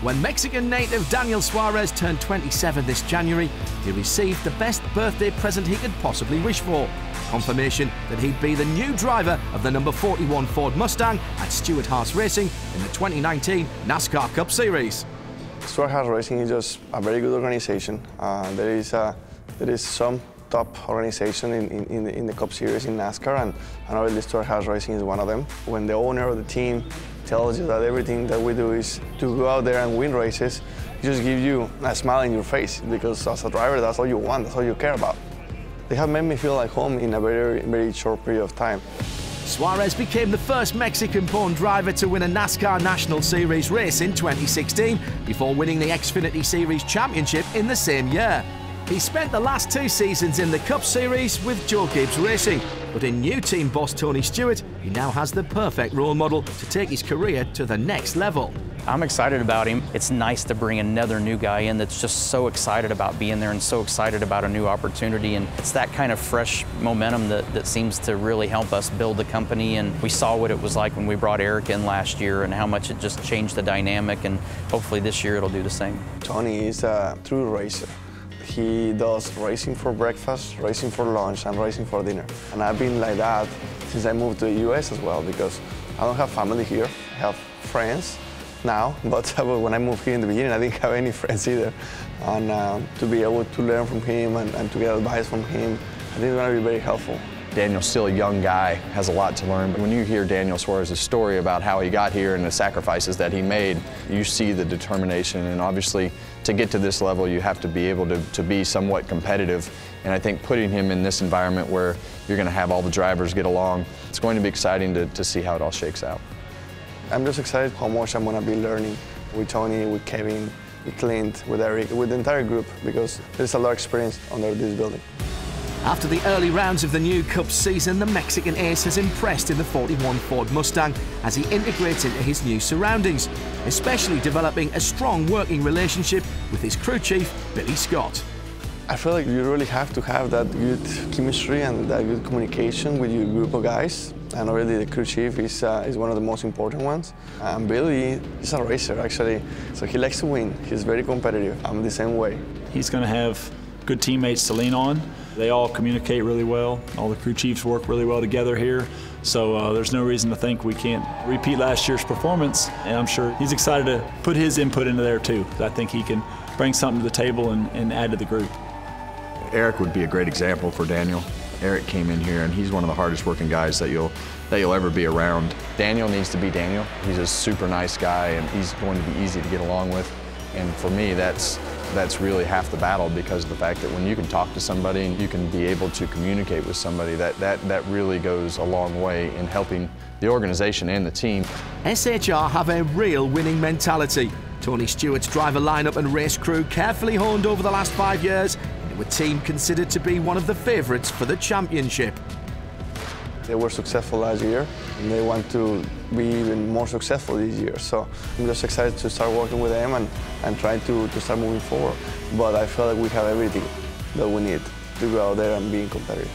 When Mexican native Daniel Suarez turned 27 this January, he received the best birthday present he could possibly wish for. Confirmation that he'd be the new driver of the number 41 Ford Mustang at Stewart-Haas Racing in the 2019 NASCAR Cup Series. Stewart-Haas Racing is just a very good organization. There is some top organization in the Cup Series in NASCAR, and obviously Stewart-Haas Racing is one of them. When the owner of the team tells you that everything that we do is to go out there and win races, it just gives you a smile in your face, because as a driver, that's all you want, that's all you care about. They have made me feel like home in a very, very short period of time. Suarez became the first Mexican-born driver to win a NASCAR National Series race in 2016 before winning the XFinity Series Championship in the same year. He spent the last 2 seasons in the Cup Series with Joe Gibbs Racing, but in new team boss Tony Stewart, he now has the perfect role model to take his career to the next level. I'm excited about him. It's nice to bring another new guy in that's just so excited about being there and so excited about a new opportunity. And it's that kind of fresh momentum that seems to really help us build the company. And we saw what it was like when we brought Eric in last year and how much it just changed the dynamic. And hopefully this year it'll do the same. Tony is a true racer. He does racing for breakfast, racing for lunch, and racing for dinner. And I've been like that since I moved to the US as well, because I don't have family here. I have friends now, but when I moved here in the beginning, I didn't have any friends either. And to be able to learn from him and to get advice from him, I think it's going to be very helpful. Daniel's still a young guy, has a lot to learn, but when you hear Daniel Suarez's story about how he got here and the sacrifices that he made, you see the determination, and obviously to get to this level you have to be able to be somewhat competitive, and I think putting him in this environment where you're going to have all the drivers get along, it's going to be exciting to see how it all shakes out. I'm just excited how much I'm going to be learning with Tony, with Kevin, with Clint, with Eric, with the entire group, because there's a lot of experience under this building. After the early rounds of the new Cup season, the Mexican ace has impressed in the 41 Ford Mustang as he integrates into his new surroundings, especially developing a strong working relationship with his crew chief, Billy Scott. I feel like you really have to have that good chemistry and that good communication with your group of guys. And already the crew chief is one of the most important ones. And Billy is a racer, actually, so he likes to win. He's very competitive. I'm the same way. He's going to have good teammates to lean on. They all communicate really well. All the crew chiefs work really well together here. So there's no reason to think we can't repeat last year's performance. And I'm sure he's excited to put his input into there too. I think he can bring something to the table and add to the group. Eric would be a great example for Daniel. Eric came in here and he's one of the hardest working guys that you'll ever be around. Daniel needs to be Daniel. He's a super nice guy and he's going to be easy to get along with. And for me, that's really half the battle, because of the fact that when you can talk to somebody and you can be able to communicate with somebody, that really goes a long way in helping the organization and the team. SHR have a real winning mentality. Tony Stewart's driver lineup and race crew carefully honed over the last 5 years into a team considered to be one of the favourites for the championship. They were successful last year, and they want to be even more successful this year. So I'm just excited to start working with them and try to start moving forward. But I feel like we have everything that we need to go out there and be competitive.